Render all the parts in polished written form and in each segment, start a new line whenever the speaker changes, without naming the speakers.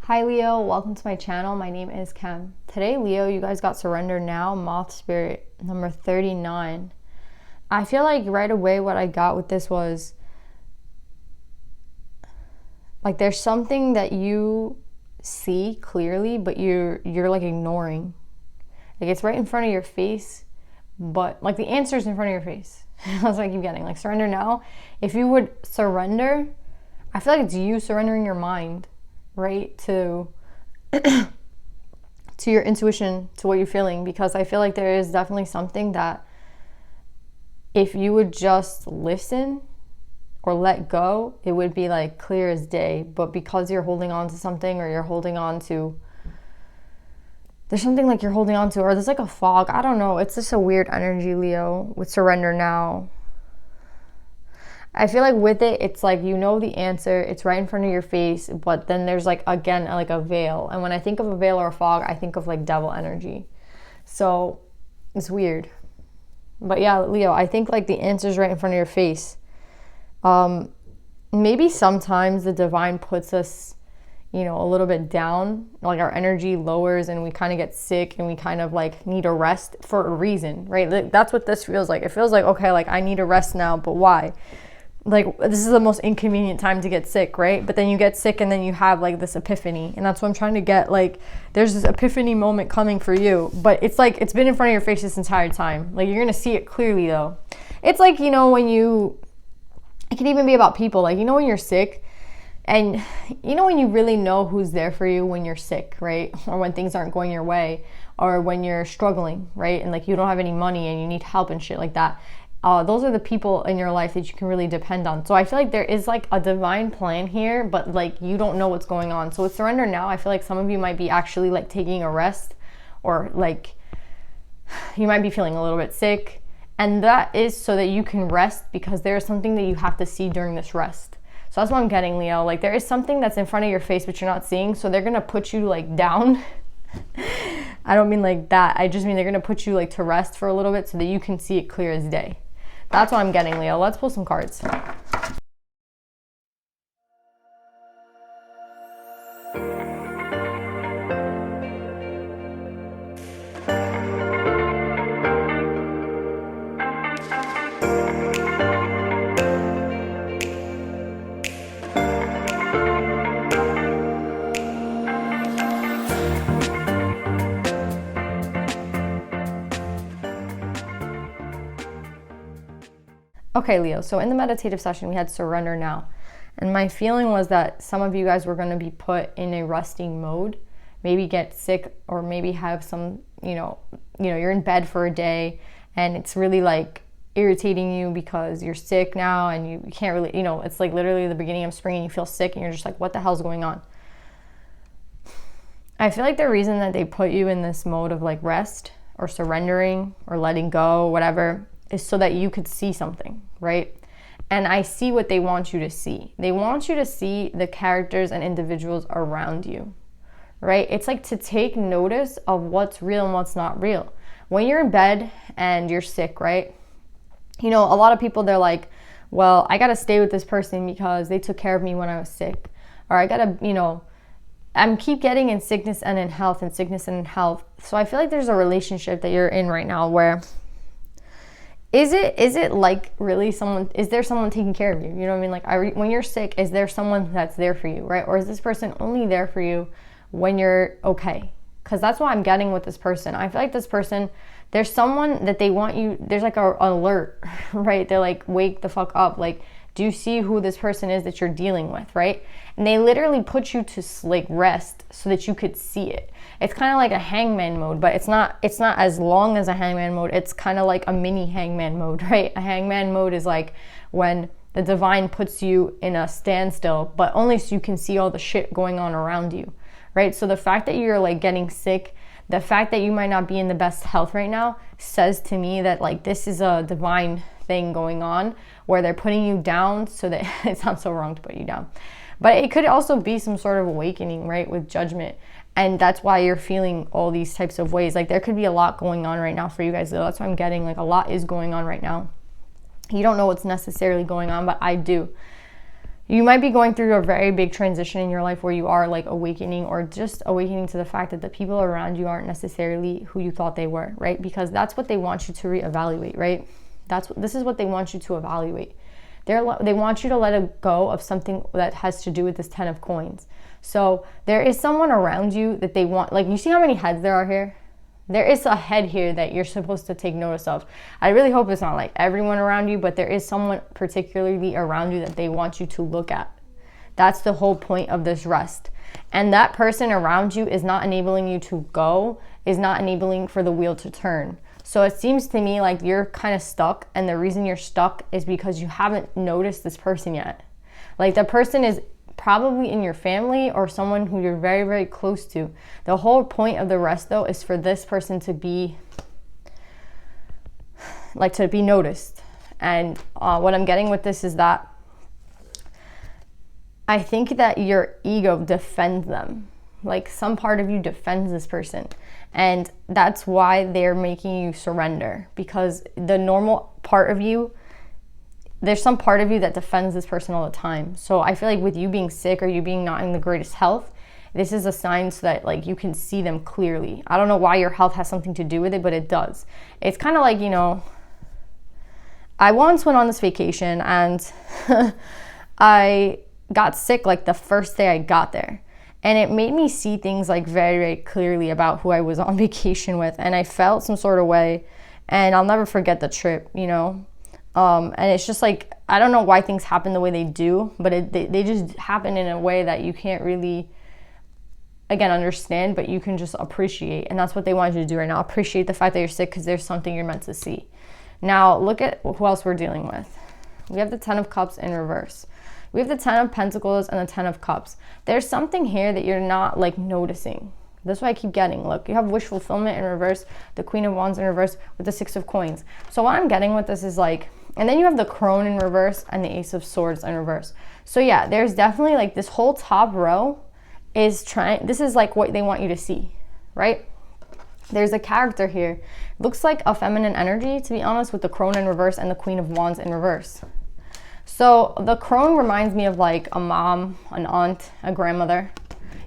Hi Leo, welcome to my channel. My name is Kem. Today, Leo, you guys got Surrender Now, Moth Spirit, number 39. I feel like right away what I got with this was, like, there's something that you see clearly, but you're like ignoring. Like, it's right in front of your face, but like the answer's in front of your face. That's what I keep getting. Like, surrender now. If you would surrender, I feel like it's you surrendering your mind, right, to your intuition, to what you're feeling, because I feel like there is definitely something that if you would just listen or let go, it would be like clear as day. But because you're holding on to something, or you're holding on to, there's something like you're holding on to, or there's like a fog, I don't know, it's just a weird energy, Leo, with surrender now. I feel like with it, it's like, you know the answer, it's right in front of your face, but then there's like, again, like a veil. And when I think of a veil or a fog, I think of like devil energy. So it's weird. But yeah, Leo, I think like the answer's right in front of your face. Maybe sometimes the divine puts us, you know, a little bit down, like our energy lowers and we kind of get sick and we kind of like need a rest for a reason, right? That's what this feels like. It feels like, okay, like I need a rest now, but why? Like, this is the most inconvenient time to get sick, right? But then you get sick and then you have like this epiphany, and that's what I'm trying to get. Like, there's this epiphany moment coming for you, but it's like it's been in front of your face this entire time. Like, you're gonna see it clearly though. It's like, you know, it can even be about people, like, you know, when you're sick, and you know when you really know who's there for you when you're sick, right? Or when things aren't going your way, or when you're struggling, right? And like you don't have any money and you need help and shit like that. Those are the people in your life that you can really depend on. So I feel like there is like a divine plan here, but like you don't know what's going on. So with surrender now, I feel like some of you might be actually like taking a rest, or like you might be feeling a little bit sick. And that is so that you can rest, because there is something that you have to see during this rest. So that's what I'm getting, Leo. Like, there is something that's in front of your face, but you're not seeing. So they're going to put you like down. I don't mean like that. I just mean they're going to put you like to rest for a little bit so that you can see it clear as day. That's what I'm getting, Leo. Let's pull some cards. Okay, Leo, so in the meditative session, we had surrender now. And my feeling was that some of you guys were going to be put in a resting mode, maybe get sick, or maybe have some, you know, you're in bed for a day and it's really like irritating you because you're sick now and you can't really, you know, it's like literally the beginning of spring and you feel sick and you're just like, what the hell's going on? I feel like the reason that they put you in this mode of like rest or surrendering or letting go, whatever, is so that you could see something, right? And I see what they want you to see. They want you to see the characters and individuals around you, right? It's like to take notice of what's real and what's not real. When you're in bed and you're sick, right? You know, a lot of people, they're like, well, I gotta stay with this person because they took care of me when I was sick. Or I gotta, you know, I'm keep getting in sickness and in health and sickness and in health. So I feel like there's a relationship that you're in right now where Is it like really someone, is there someone taking care of you? You know what I mean? Like when you're sick, is there someone that's there for you, right? Or is this person only there for you when you're okay? Because that's what I'm getting with this person. I feel like this person, there's someone that they want you, there's like an alert, right? They're like, wake the fuck up. Like, do you see who this person is that you're dealing with, right? And they literally put you to like rest so that you could see it. It's kind of like a hangman mode, but it's not as long as a hangman mode. It's kind of like a mini hangman mode, right? A hangman mode is like when the divine puts you in a standstill, but only so you can see all the shit going on around you, right? So the fact that you're like getting sick, the fact that you might not be in the best health right now says to me that like this is a divine thing going on where they're putting you down so that it sounds so wrong to put you down. But it could also be some sort of awakening, right, with judgment. And that's why you're feeling all these types of ways. Like there could be a lot going on right now for you guys. That's what I'm getting. Like a lot is going on right now. You don't know what's necessarily going on, but I do. You might be going through a very big transition in your life where you are like awakening, or just awakening to the fact that the people around you aren't necessarily who you thought they were, right? Because that's what they want you to reevaluate, right? This is what they want you to evaluate. They want you to let go of something that has to do with this 10 of coins. So there is someone around you that they want, like, you see how many heads there are here? There is a head here that you're supposed to take notice of. I really hope it's not like everyone around you, but there is someone particularly around you that they want you to look at. That's the whole point of this rest. And that person around you is not enabling you to go, is not enabling for the wheel to turn. So it seems to me like you're kind of stuck, and the reason you're stuck is because you haven't noticed this person yet. Like, the person is probably in your family or someone who you're very, very close to. The whole point of the rest, though, is for this person to be noticed. And what I'm getting with this is that I think that your ego defends them. Like, some part of you defends this person, and that's why they're making you surrender, because the normal part of you, there's some part of you that defends this person all the time. So I feel like with you being sick, or you being not in the greatest health, this is a sign so that like you can see them clearly. I don't know why your health has something to do with it, but it does. It's kind of like, you know, I once went on this vacation and I got sick like the first day I got there. And it made me see things like very, very clearly about who I was on vacation with. And I felt some sort of way, and I'll never forget the trip, you know. And it's just like, I don't know why things happen the way they do, but they just happen in a way that you can't really, again, understand, but you can just appreciate. And that's what they want you to do right now. Appreciate the fact that you're sick, because there's something you're meant to see. Now, look at who else we're dealing with. We have the 10 of Cups in reverse. We have the 10 of Pentacles and the 10 of Cups. There's something here that you're not like noticing. That's what I keep getting. Look, you have wish fulfillment in reverse, the Queen of Wands in reverse with the 6 of Coins. So what I'm getting with this is like, and then you have the Crone in reverse and the Ace of Swords in reverse. So yeah, there's definitely like this whole top row is trying, this is like what they want you to see, right? There's a character here. Looks like a feminine energy, to be honest, with the Crone in reverse and the Queen of Wands in reverse. So the Crone reminds me of like a mom, an aunt, a grandmother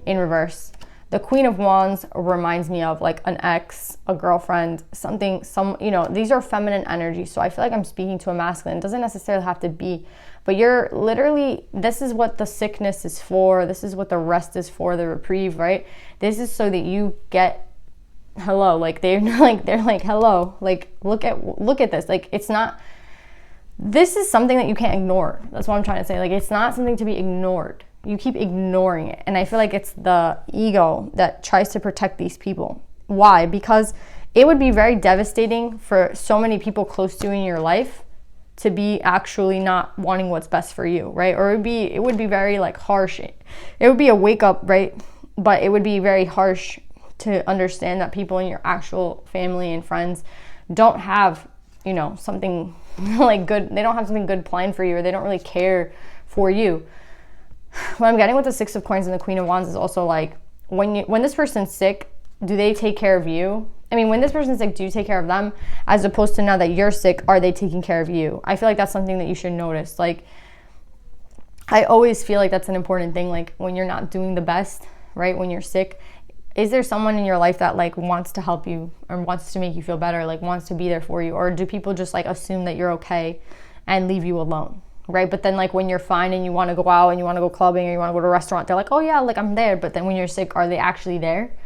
in reverse. The Queen of Wands reminds me of like an ex, a girlfriend, you know, these are feminine energies. So I feel like I'm speaking to a masculine. It doesn't necessarily have to be, but you're literally, this is what the sickness is for. This is what the rest is for, the reprieve, right? This is so that you get hello. Like they're like, hello, like look at this. Like, it's not, this is something that you can't ignore. That's what I'm trying to say. Like, it's not something to be ignored. You keep ignoring it. And I feel like it's the ego that tries to protect these people. Why? Because it would be very devastating for so many people close to you in your life to be actually not wanting what's best for you, right? Or it would be very like harsh. It would be a wake up, right? But it would be very harsh to understand that people in your actual family and friends don't have, you know, something like good. They don't have something good planned for you, or they don't really care for you. What I'm getting with the 6 of Coins and the Queen of Wands is also like, when this person's sick, do they take care of you? I mean, when this person's sick, do you take care of them? As opposed to now that you're sick, are they taking care of you? I feel like that's something that you should notice. Like, I always feel like that's an important thing. Like, when you're not doing the best, right? When you're sick, is there someone in your life that like wants to help you or wants to make you feel better, like wants to be there for you? Or do people just like assume that you're okay and leave you alone? Right? But then like when you're fine and you want to go out and you want to go clubbing or you want to go to a restaurant, they're like, oh yeah, like I'm there. But then when you're sick, are they actually there?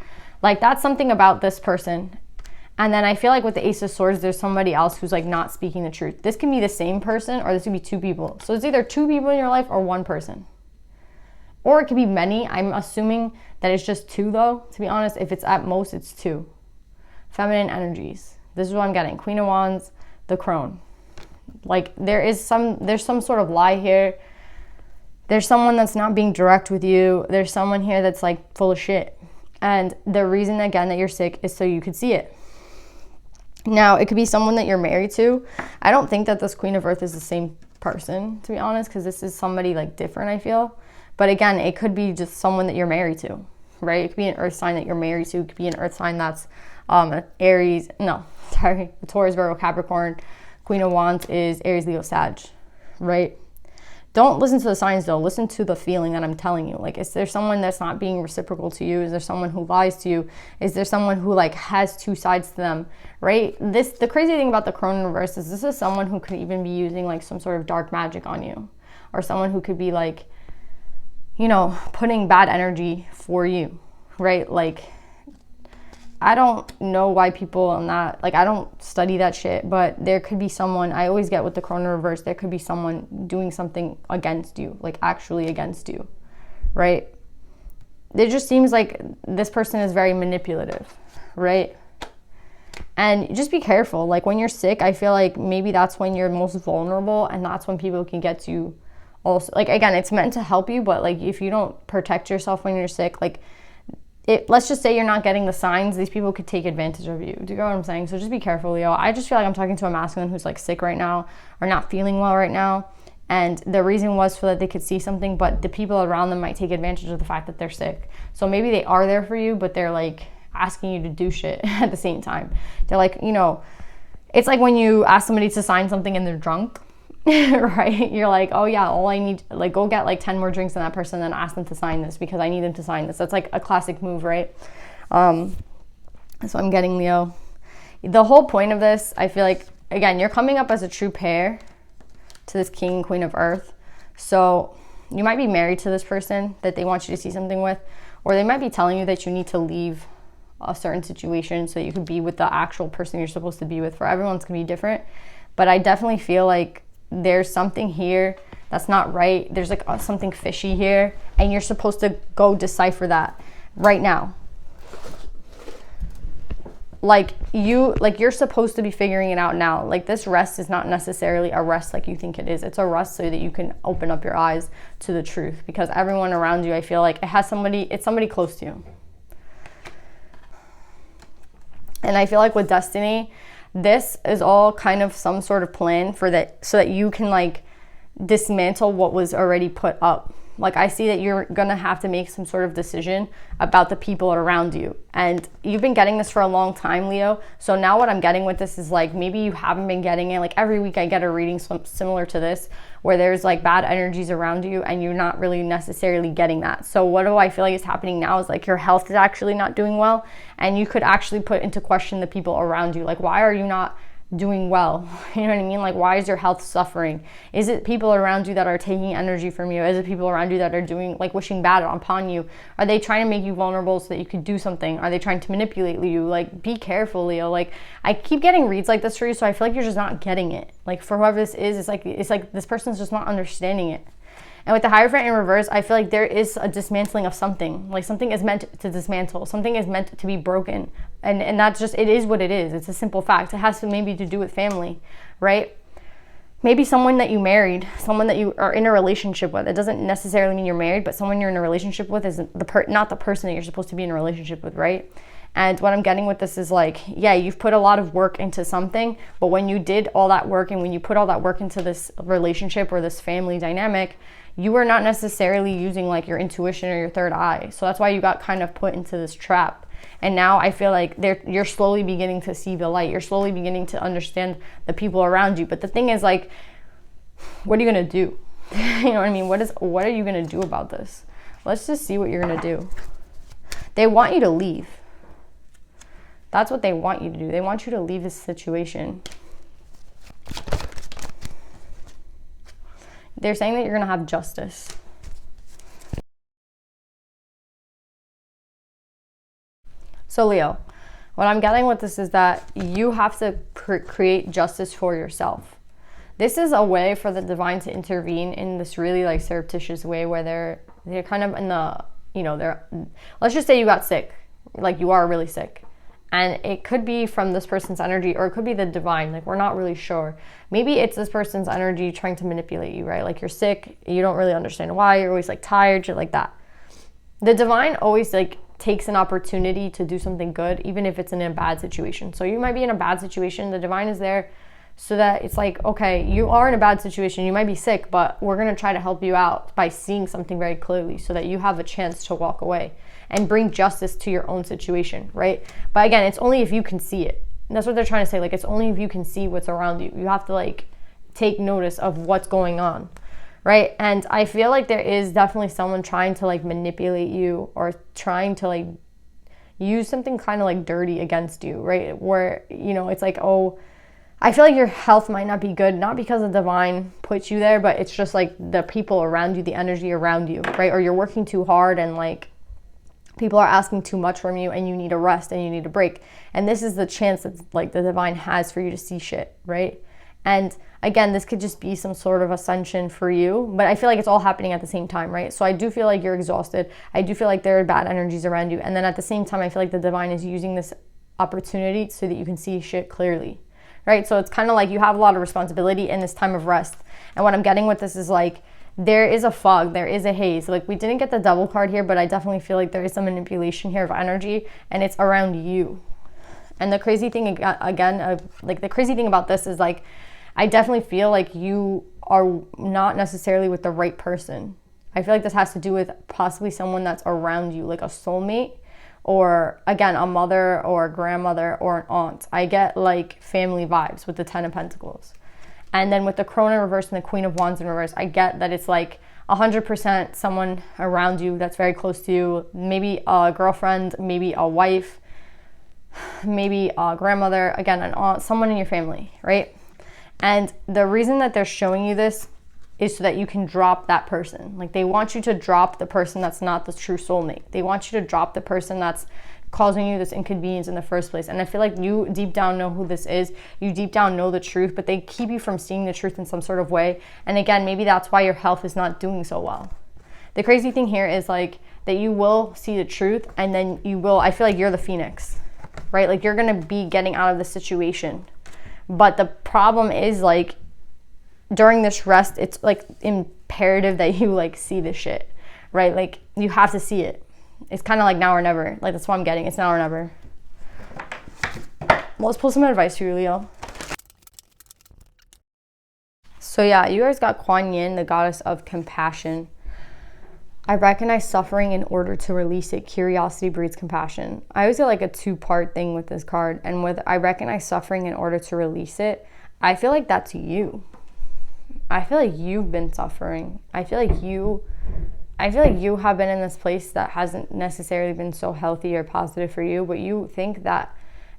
Like, that's something about this person. And then I feel like with the Ace of Swords, there's somebody else who's like not speaking the truth. This can be the same person, or this could be 2 people. So it's either 2 people in your life or 1 person. Or it could be many. I'm assuming that it's just 2 though, to be honest. If it's at most, it's 2. Feminine energies. This is what I'm getting. Queen of Wands, the Crone. Like, there's some sort of lie here. There's someone that's not being direct with you. There's someone here that's like full of shit. And the reason, again, that you're sick is so you could see it. Now, it could be someone that you're married to. I don't think that this Queen of Earth is the same person, to be honest, because this is somebody like different, I feel. But again, it could be just someone that you're married to, right? It could be an earth sign that you're married to. It could be an earth sign that's a Taurus, Virgo, Capricorn. Queen of Wands is Aries, Leo, Sag, right? Don't listen to the signs though. Listen to the feeling that I'm telling you. Like, is there someone that's not being reciprocal to you? Is there someone who lies to you? Is there someone who like has two sides to them, right? The crazy thing about the Crone in reverse is this is someone who could even be using like some sort of dark magic on you, or someone who could be like, you know, putting bad energy for you, right? Like, I don't know why people are not, like, I don't study that shit, but there could be someone, I always get with the Crone in reverse, there could be someone doing something against you, like actually against you, right? It just seems like this person is very manipulative, right? And just be careful. Like, when you're sick, I feel like maybe that's when you're most vulnerable, and that's when people can get to you also. Like, again, it's meant to help you, but like, if you don't protect yourself when you're sick, like, let's just say you're not getting the signs, these people could take advantage of you. Do you get what I'm saying? So just be careful, Leo. I just feel like I'm talking to a masculine who's like sick right now, or not feeling well right now. And the reason was so that they could see something, but the people around them might take advantage of the fact that they're sick. So maybe they are there for you, but they're like asking you to do shit at the same time. They're like, you know, it's like when you ask somebody to sign something and they're drunk. Right? You're like, oh yeah, all I need, like, go get like 10 more drinks than that person, then ask them to sign this because I need them to sign this. That's like a classic move, right? So I'm getting, Leo. The whole point of this, I feel like, again, you're coming up as a true pair to this King and Queen of Earth. So you might be married to this person that they want you to see something with, or they might be telling you that you need to leave a certain situation so you could be with the actual person you're supposed to be with. For everyone's gonna be different, but I definitely feel like there's something here that's not right. There's like something fishy here, and you're supposed to go decipher that right now. Like, you're supposed to be figuring it out now. Like, this rest is not necessarily a rest like you think it is. It's a rest so that you can open up your eyes to the truth, because everyone around you, I feel like it's somebody close to you. And I feel like with destiny, this is all kind of some sort of plan for that, so that you can like dismantle what was already put up. Like, I see that you're gonna have to make some sort of decision about the people around you, and you've been getting this for a long time, Leo. So now what I'm getting with this is like, maybe you haven't been getting it. Like, every week I get a reading similar to this, where there's like bad energies around you and you're not really necessarily getting that. So what do I feel like is happening now is like your health is actually not doing well, and you could actually put into question the people around you. Like, why are you not doing well? You know what I mean? Like, why is your health suffering? Is it people around you that are taking energy from you? Is it people around you that are doing, like, wishing bad upon you? Are they trying to make you vulnerable so that you could do something? Are they trying to manipulate you? Like, be careful, Leo. Like, I keep getting reads like this for you, so I feel like you're just not getting it. Like, for whoever this is, it's like this person's just not understanding it. And with the Hierophant in reverse, I feel like there is a dismantling of something. Like, something is meant to dismantle. Something is meant to be broken. And that's just, it is what it is. It's a simple fact. It has to maybe to do with family, right? Maybe someone that you married, someone that you are in a relationship with. It doesn't necessarily mean you're married, but someone you're in a relationship with is not the person that you're supposed to be in a relationship with, right? And what I'm getting with this is like, yeah, you've put a lot of work into something, but when you did all that work and when you put all that work into this relationship or this family dynamic, you were not necessarily using like your intuition or your third eye. So that's why you got kind of put into this trap. And now I feel like you're slowly beginning to see the light. You're slowly beginning to understand the people around you. But the thing is, like, what are you gonna do? You know what I mean? What are you gonna do about this? Let's just see what you're gonna do. They want you to leave. That's what they want you to do. They want you to leave this situation. They're saying that you're gonna have justice. So Leo, what I'm getting with this is that you have to create justice for yourself. This is a way for the divine to intervene in this really like surreptitious way where they're kind of in the, you know, let's just say you got sick, like you are really sick. And it could be from this person's energy, or it could be the divine, like we're not really sure. Maybe it's this person's energy trying to manipulate you, right? Like you're sick, you don't really understand why, you're always like tired, shit like that. The divine always like takes an opportunity to do something good, even if it's in a bad situation. So you might be in a bad situation, the divine is there so that it's like, okay, you are in a bad situation, you might be sick, but we're gonna try to help you out by seeing something very clearly so that you have a chance to walk away and bring justice to your own situation, right? But again, it's only if you can see it. And that's what they're trying to say, like it's only if you can see what's around you. You have to like take notice of what's going on, right? And I feel like there is definitely someone trying to like manipulate you or trying to like use something kind of like dirty against you, right? Where, you know, it's like, oh, I feel like your health might not be good, not because the divine puts you there, but it's just like the people around you, the energy around you, right? Or you're working too hard and like people are asking too much from you and you need a rest and you need a break. And this is the chance that like the divine has for you to see shit, right? And again, this could just be some sort of ascension for you, but I feel like it's all happening at the same time, right? So I do feel like you're exhausted. I do feel like there are bad energies around you. And then at the same time, I feel like the divine is using this opportunity so that you can see shit clearly, right? So it's kind of like you have a lot of responsibility in this time of rest. And what I'm getting with this is like, there is a fog, there is a haze. Like we didn't get the double card here, but I definitely feel like there is some manipulation here of energy and it's around you. And the crazy thing again, like the crazy thing about this is like, I definitely feel like you are not necessarily with the right person. I feel like this has to do with possibly someone that's around you, like a soulmate, or again, a mother or a grandmother or an aunt. I get like family vibes with the 10 of Pentacles. And then with the Crone in reverse and the Queen of Wands in reverse, I get that it's like 100% someone around you that's very close to you. Maybe a girlfriend, maybe a wife, maybe a grandmother, again, an aunt, someone in your family, right? And the reason that they're showing you this is so that you can drop that person. Like they want you to drop the person that's not the true soulmate. They want you to drop the person that's causing you this inconvenience in the first place. And I feel like you deep down know who this is. You deep down know the truth, but they keep you from seeing the truth in some sort of way. And again, maybe that's why your health is not doing so well. The crazy thing here is like that you will see the truth and then you will, I feel like you're the phoenix, right? Like you're going to be getting out of the situation. But the problem is like during this rest, it's like imperative that you like see this shit, right? Like you have to see it. It's kind of like now or never. Like that's what I'm getting. It's now or never. Well, let's pull some advice for you, Leo. So yeah, you guys got Kuan Yin, the goddess of compassion. I recognize suffering in order to release it. Curiosity breeds compassion. I always get like a two-part thing with this card. And with I recognize suffering in order to release it, I feel like that's you. I feel like you've been suffering. I feel like you have been in this place that hasn't necessarily been so healthy or positive for you, but you think that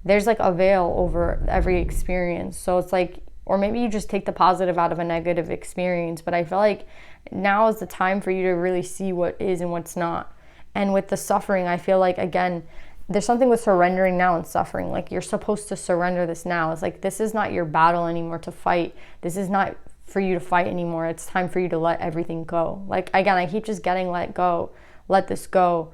there's like a veil over every experience. So it's like, or maybe you just take the positive out of a negative experience, but I feel like now is the time for you to really see what is and what's not. And with the suffering, I feel like, again, there's something with surrendering now and suffering. Like you're supposed to surrender this now. It's like, this is not your battle anymore to fight. This is not for you to fight anymore. It's time for you to let everything go. Like, again, I keep just getting let go. Let this go.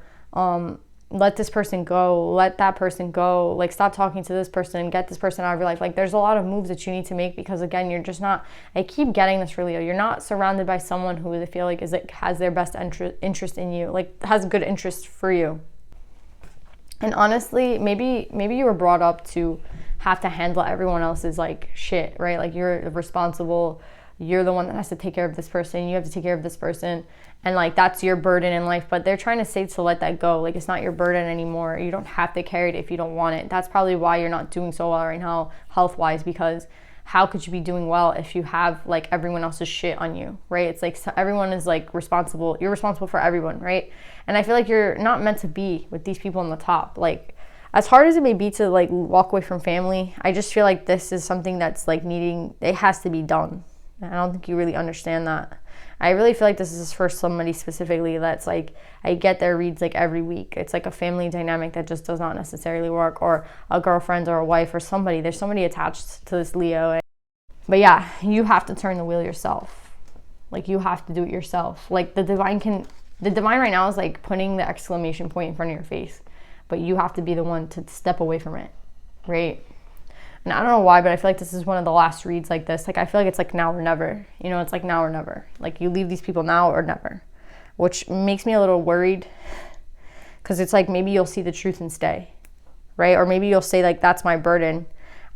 Let this person go. Let that person go. Like, stop talking to this person. Get this person out of your life. Like, there's a lot of moves that you need to make because, again, you're just not, I keep getting this for Leo. You're not surrounded by someone who I feel like is like has their best interest in you, like has good interest for you. And honestly, maybe you were brought up to have to handle everyone else's like shit, right? Like you're responsible. You're the one that has to take care of this person. You have to take care of this person. And like, that's your burden in life, but they're trying to say to let that go. Like, it's not your burden anymore. You don't have to carry it if you don't want it. That's probably why you're not doing so well right now, health-wise, because how could you be doing well if you have like everyone else's shit on you, right? It's like everyone is like responsible. You're responsible for everyone, right? And I feel like you're not meant to be with these people on the top. Like, as hard as it may be to like walk away from family, I just feel like this is something that's like it has to be done. I don't think you really understand that. I really feel like this is for somebody specifically that's like, I get their reads like every week. It's like a family dynamic that just does not necessarily work, or a girlfriend or a wife or somebody. There's somebody attached to this Leo. But yeah, you have to turn the wheel yourself. Like, you have to do it yourself. Like, the divine right now is like putting the exclamation point in front of your face, but you have to be the one to step away from it, right? And I don't know why, but I feel like this is one of the last reads like this. Like, I feel like it's like now or never. You know, it's like now or never. Like, you leave these people now or never, which makes me a little worried because it's like maybe you'll see the truth and stay, right? Or maybe you'll say like, that's my burden,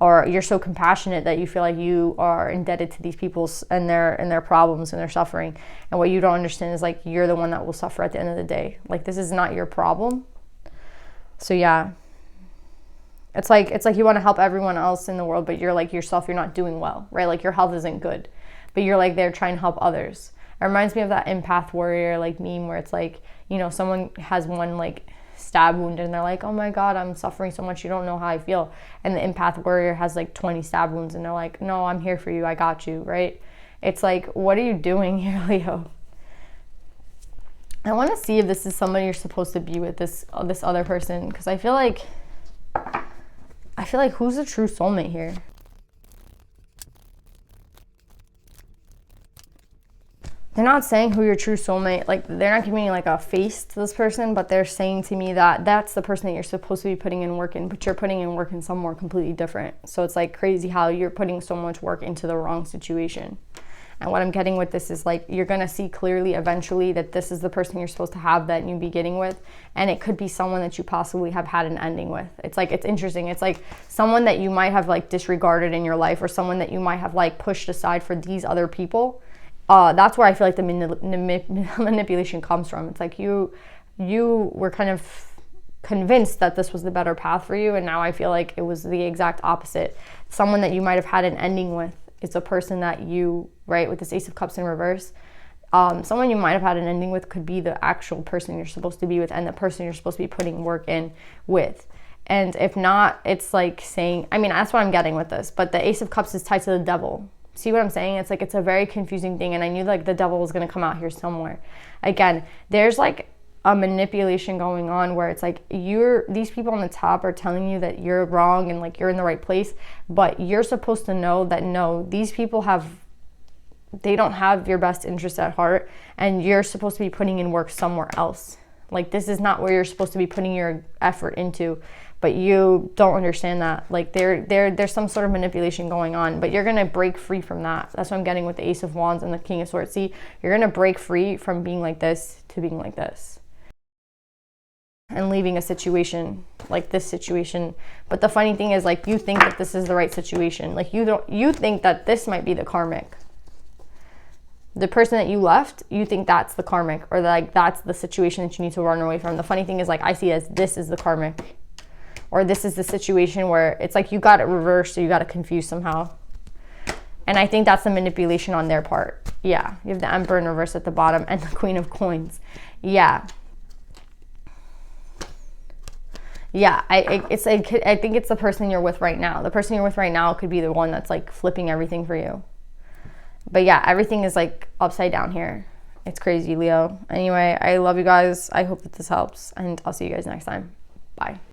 or you're so compassionate that you feel like you are indebted to these people and their problems and their suffering. And what you don't understand is like, you're the one that will suffer at the end of the day. Like, this is not your problem. So yeah. It's like you want to help everyone else in the world, but you're like yourself, you're not doing well, right? Like, your health isn't good, but you're like there trying to help others. It reminds me of that empath warrior like meme where it's like, you know, someone has one like stab wound and they're like, oh my god, I'm suffering so much, you don't know how I feel. And the empath warrior has like 20 stab wounds and they're like, no, I'm here for you, I got you, right? It's like, what are you doing here, Leo? I want to see if this is somebody you're supposed to be with, this other person, because I feel like who's the true soulmate here? They're not saying who your true soulmate, like they're not giving me like a face to this person, but they're saying to me that that's the person that you're supposed to be putting in work in, but you're putting in work in somewhere completely different. So it's like crazy how you're putting so much work into the wrong situation. And what I'm getting with this is like, you're going to see clearly eventually that this is the person you're supposed to have that new beginning with. And it could be someone that you possibly have had an ending with. It's like, it's interesting. It's like someone that you might have like disregarded in your life, or someone that you might have like pushed aside for these other people. That's where I feel like the manipulation comes from. It's like you were kind of convinced that this was the better path for you, and now I feel like it was the exact opposite. Someone that you might have had an ending with is a person that you, right, with this Ace of Cups in reverse, someone you might have had an ending with could be the actual person you're supposed to be with, and the person you're supposed to be putting work in with. And if not, it's like saying, I mean, that's what I'm getting with this, but the Ace of Cups is tied to the devil. See what I'm saying? It's like, it's a very confusing thing, and I knew like the devil was going to come out here somewhere. Again, there's like a manipulation going on where it's like these people on the top are telling you that you're wrong and like you're in the right place, but you're supposed to know that no, these people they don't have your best interest at heart, and you're supposed to be putting in work somewhere else. Like, this is not where you're supposed to be putting your effort into, but you don't understand that. Like, there's some sort of manipulation going on, but you're going to break free from that. That's what I'm getting with the Ace of Wands and the King of Swords. See, you're going to break free from being like this to being like this, and leaving a situation like this situation. But the funny thing is, like, you think that this is the right situation. Like, you think that this might be the karmic. The person that you left, you think that's the karmic, or like that's the situation that you need to run away from. The funny thing is, like, I see it as this is the karmic, or this is the situation where it's like you got it reversed, so you got it confused somehow. And I think that's the manipulation on their part. Yeah, you have the Emperor in reverse at the bottom and the Queen of Coins. Yeah. Yeah, I think it's the person you're with right now. The person you're with right now could be the one that's like flipping everything for you. But yeah, everything is like upside down here. It's crazy, Leo. Anyway, I love you guys. I hope that this helps, and I'll see you guys next time. Bye.